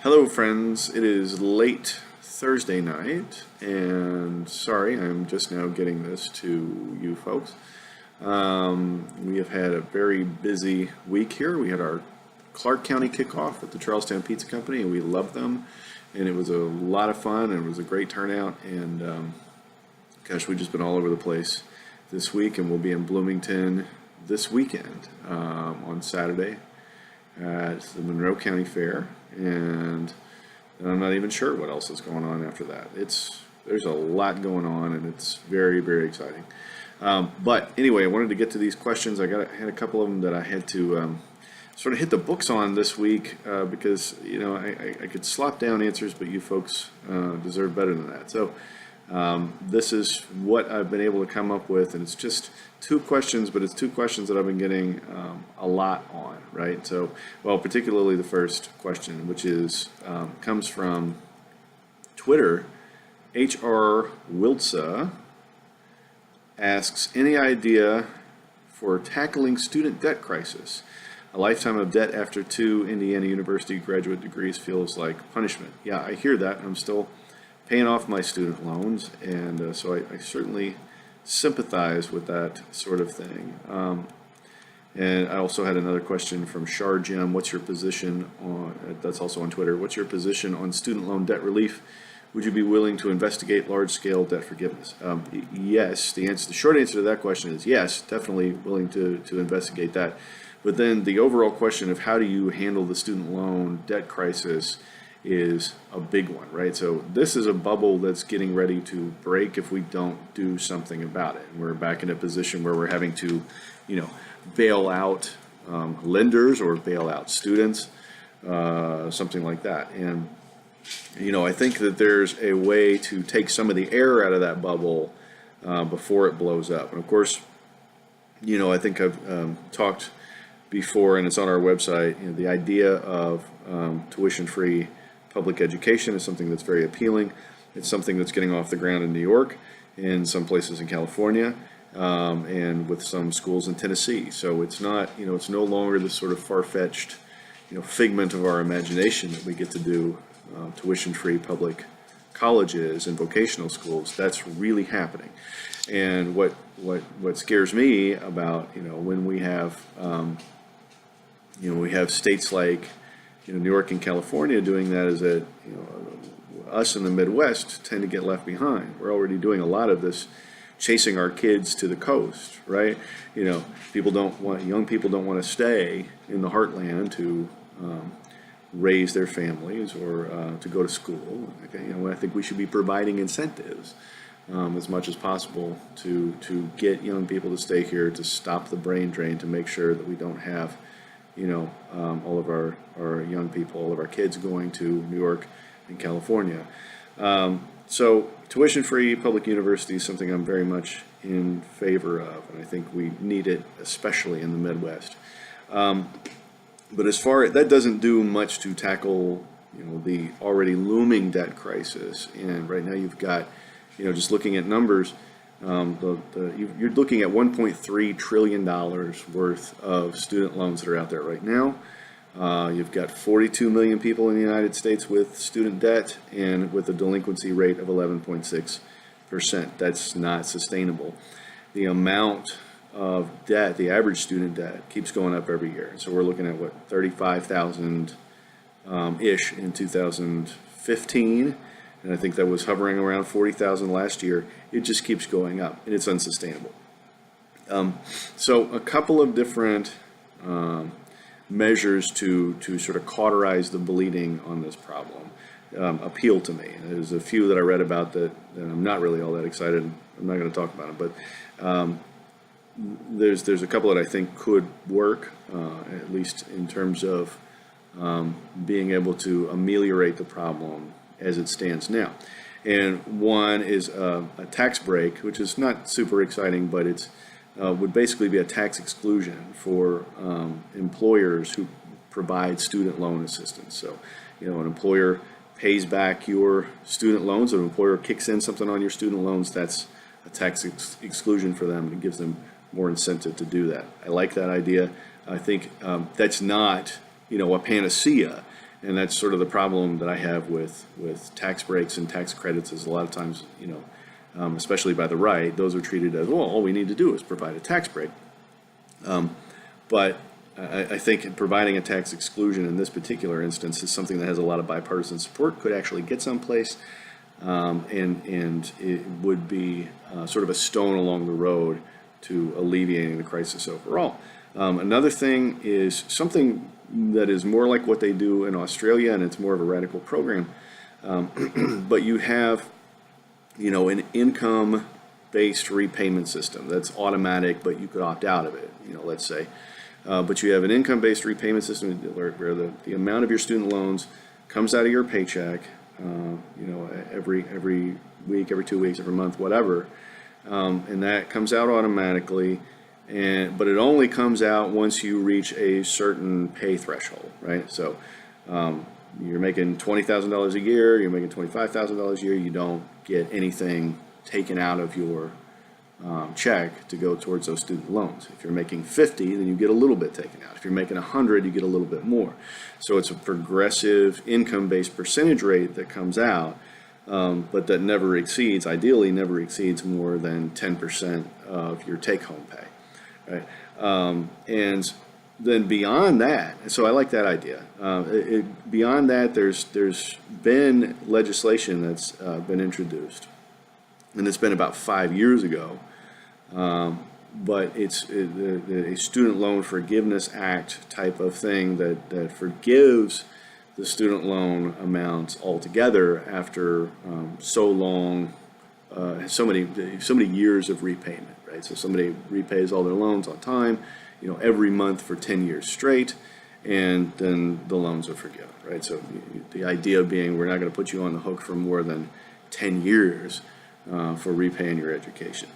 Hello, friends. It is late Thursday night, and sorry, I'm just now getting this to you folks. We have had a very busy week here. We had our Clark County kickoff at the Charlestown Pizza Company, and we loved them, and it was a lot of fun, and it was a great turnout, and gosh, we've just been all over the place this week, and we'll be in Bloomington this weekend on Saturday at the Monroe County Fair, and I'm not even sure what else is going on after that. There's a lot going on, and it's very, very exciting. But anyway, I wanted to get to these questions. I had a couple of them that I had to sort of hit the books on this week because I could slop down answers, but you folks deserve better than that. So this is what I've been able to come up with, and it's just two questions, but it's two questions that I've been getting a lot on, right? So, well, particularly the first question, which is comes from Twitter. H.R. Wiltza asks, any idea for tackling student debt crisis? A lifetime of debt after 2 Indiana University graduate degrees feels like punishment. Yeah, I hear that. I'm still paying off my student loans, and so I certainly sympathize with that sort of thing. And I also had another question from Shar Jim. What's your position on, that's also on Twitter, what's your position on student loan debt relief? Would you be willing to investigate large-scale debt forgiveness? Yes, the short answer to that question is yes, definitely willing to investigate that. But then the overall question of how do you handle the student loan debt crisis is a big one, right? So this is a bubble that's getting ready to break if we don't do something about it. And we're back in a position where we're having to, bail out lenders or bail out students, something like that. And, I think that there's a way to take some of the air out of that bubble before it blows up. And of course, I think I've talked before, and it's on our website, the idea of tuition-free public education is something that's very appealing. It's something that's getting off the ground in New York, in some places in California, and with some schools in Tennessee. So it's not, it's no longer this sort of far-fetched, figment of our imagination that we get to do tuition-free public colleges and vocational schools. That's really happening. And what scares me about, when we have, we have states like, New York and California doing that, is that us in the Midwest tend to get left behind. We're already doing a lot of this, chasing our kids to the coast, right? Young people don't want to stay in the heartland to raise their families or to go to school. I think we should be providing incentives as much as possible to get young people to stay here, to stop the brain drain, to make sure that we don't have all of our young people, all of our kids going to New York and California. So tuition-free public university is something I'm very much in favor of, and I think we need it, especially in the Midwest. But as far as that doesn't do much to tackle, the already looming debt crisis. And right now you've got, just looking at numbers, you're looking at $1.3 trillion worth of student loans that are out there right now. You've got 42 million people in the United States with student debt, and with a delinquency rate of 11.6%. That's not sustainable. The amount of debt, the average student debt, keeps going up every year. So we're looking at 35,000 ish in 2015. And I think that was hovering around 40,000 last year. It just keeps going up, and it's unsustainable. So a couple of different measures to sort of cauterize the bleeding on this problem appeal to me. There's a few that I read about that I'm not really all that excited. I'm not going to talk about them, but there's a couple that I think could work, at least in terms of being able to ameliorate the problem as it stands now. And one is a tax break, which is not super exciting, but it's would basically be a tax exclusion for employers who provide student loan assistance. So, an employer pays back your student loans, an employer kicks in something on your student loans, that's a tax exclusion for them, and it gives them more incentive to do that. I like that idea. I think that's not, a panacea, And that's sort of the problem that I have with tax breaks and tax credits is a lot of times, especially by the right, those are treated as, well, all we need to do is provide a tax break. But I think providing a tax exclusion in this particular instance is something that has a lot of bipartisan support, could actually get someplace, and it would be sort of a stone along the road to alleviating the crisis overall. Another thing is something that is more like what they do in Australia, and it's more of a radical program. But you have, an income-based repayment system that's automatic, but you could opt out of it, let's say. But you have an income-based repayment system where the amount of your student loans comes out of your paycheck, every week, every 2 weeks, every month, whatever, and that comes out automatically. But it only comes out once you reach a certain pay threshold, right? So you're making $20,000 a year, you're making $25,000 a year, you don't get anything taken out of your check to go towards those student loans. If you're making 50, then you get a little bit taken out. If you're making 100, you get a little bit more. So it's a progressive income-based percentage rate that comes out, but that ideally never exceeds more than 10% of your take-home pay. Right. And then beyond that, so I like that idea. Beyond that, there's been legislation that's been introduced, and it's been about 5 years ago. But it's a Student Loan Forgiveness Act type of thing that forgives the student loan amounts altogether after so many years of repayment. Right? So somebody repays all their loans on time, every month for 10 years straight, and then the loans are forgiven, right? So the idea being we're not going to put you on the hook for more than 10 years for repaying your education.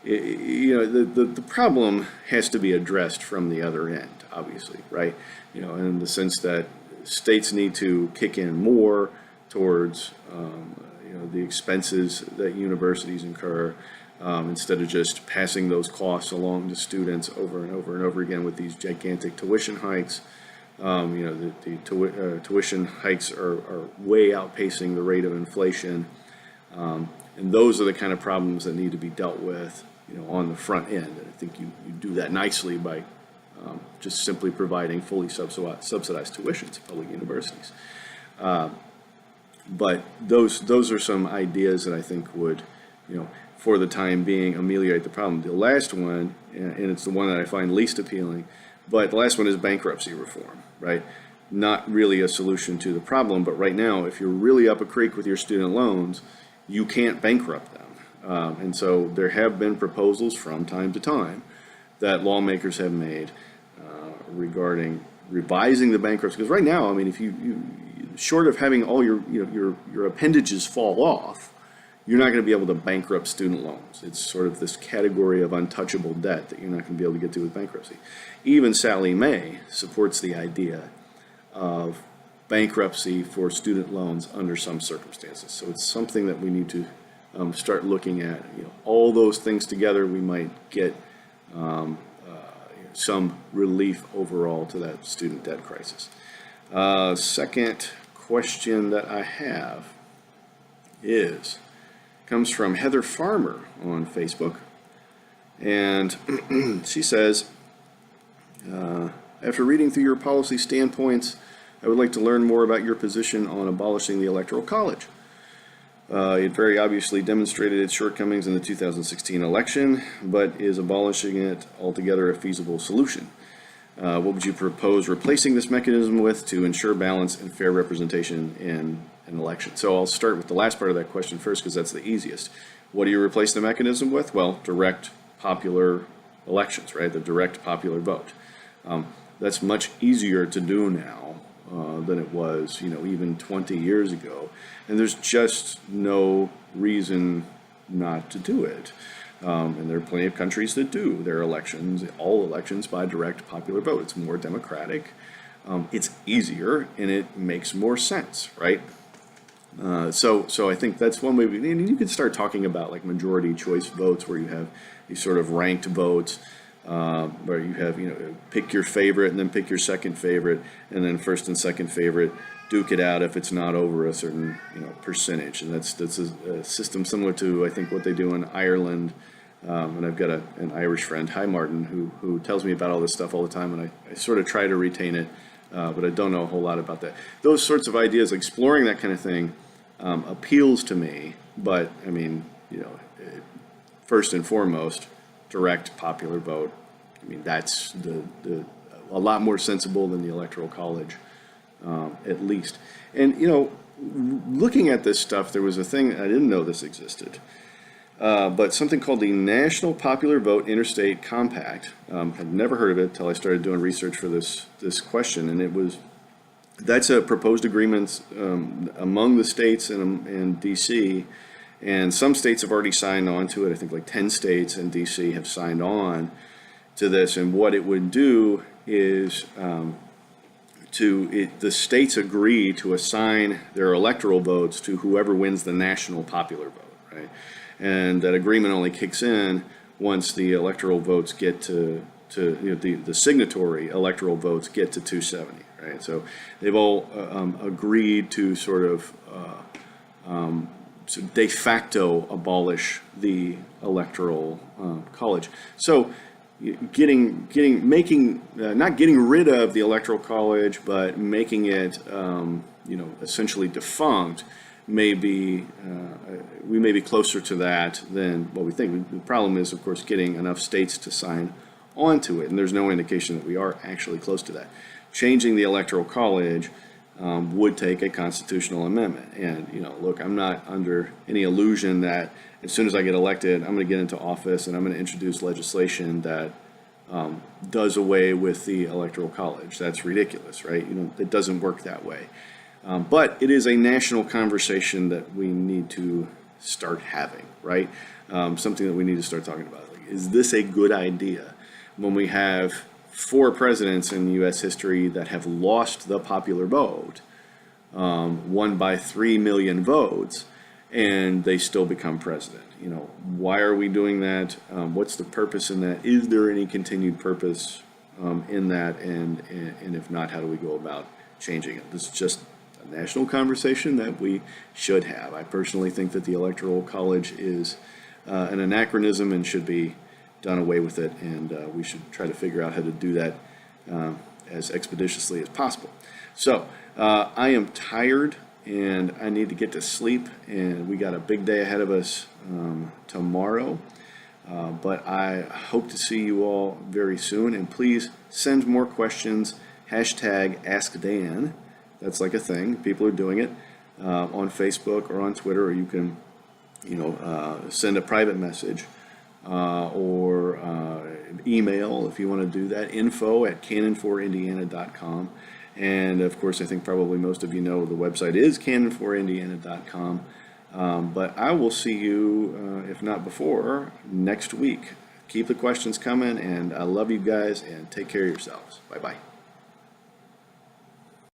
The problem has to be addressed from the other end, obviously, right? In the sense that states need to kick in more towards, the expenses that universities incur, instead of just passing those costs along to students over and over and over again with these gigantic tuition hikes. The tuition hikes are way outpacing the rate of inflation. And those are the kind of problems that need to be dealt with, on the front end. And I think you do that nicely by just simply providing fully subsidized tuition to public universities. But those are some ideas that I think would, for the time being, ameliorate the problem. The last one, and it's the one that I find least appealing, but the last one is bankruptcy reform, right? Not really a solution to the problem, but right now, if you're really up a creek with your student loans, you can't bankrupt them. And so there have been proposals from time to time that lawmakers have made regarding revising the bankruptcy. Because right now, I mean, if you short of having all your appendages fall off, you're not going to be able to bankrupt student loans. It's sort of this category of untouchable debt that you're not going to be able to get to with bankruptcy. Even Sally May supports the idea of bankruptcy for student loans under some circumstances. So it's something that we need to start looking at. All those things together, we might get some relief overall to that student debt crisis. Second question that I have comes from Heather Farmer on Facebook, and she says, after reading through your policy standpoints, I would like to learn more about your position on abolishing the Electoral College. It very obviously demonstrated its shortcomings in the 2016 election, but is abolishing it altogether a feasible solution? What would you propose replacing this mechanism with to ensure balance and fair representation in an election? So I'll start with the last part of that question first, because that's the easiest. What do you replace the mechanism with? Well, direct popular elections, right? The direct popular vote. That's much easier to do now than it was, even 20 years ago. And there's just no reason not to do it. And there are plenty of countries that do their elections, all elections, by direct popular vote. It's more democratic, it's easier, and it makes more sense, right? So I think that's one way. And you could start talking about like majority choice votes, where you have these sort of ranked votes, where you have pick your favorite and then pick your second favorite, and then first and second favorite duke it out if it's not over a certain percentage, and that's a system similar to, I think, what they do in Ireland. And I've got an Irish friend, hi Martin, who tells me about all this stuff all the time, and I sort of try to retain it, but I don't know a whole lot about that. Those sorts of ideas, exploring that kind of thing, appeals to me. But I mean, first and foremost, direct popular vote. I mean, that's a lot more sensible than the Electoral College, at least. And looking at this stuff, there was a thing I didn't know this existed. But something called the National Popular Vote Interstate Compact. I'd never heard of it until I started doing research for this question, and that's a proposed agreement among the states and D.C., and some states have already signed on to it. I think like 10 states and D.C. have signed on to this, and what it would do is the states agree to assign their electoral votes to whoever wins the national popular vote, right? And that agreement only kicks in once the electoral votes get to the signatory electoral votes get to 270, right? So they've all agreed to sort of de facto abolish the electoral college. So not getting rid of the electoral college, but making it essentially defunct. We may be closer to that than what we think. The problem is, of course, getting enough states to sign onto it, and there's no indication that we are actually close to that. Changing the Electoral College would take a constitutional amendment, and look, I'm not under any illusion that as soon as I get elected, I'm going to get into office and I'm going to introduce legislation that does away with the Electoral College. That's ridiculous, right? It doesn't work that way. But it is a national conversation that we need to start having, right? Something that we need to start talking about. Like, is this a good idea when we have 4 presidents in U.S. history that have lost the popular vote, won by 3 million votes, and they still become president? Why are we doing that? What's the purpose in that? Is there any continued purpose in that? And if not, how do we go about changing it? This is just a national conversation that we should have. I personally think that the Electoral College is an anachronism and should be done away with it, and we should try to figure out how to do that as expeditiously as possible. So I am tired and I need to get to sleep, and we got a big day ahead of us tomorrow, but I hope to see you all very soon, and please send more questions. #AskDan. That's like a thing. People are doing it on Facebook or on Twitter, or you can, send a private message or email if you want to do that. info@canon4indiana.com. And of course, I think probably most of you know the website is canon4indiana.com. But I will see you, if not before, next week. Keep the questions coming, and I love you guys, and take care of yourselves. Bye-bye.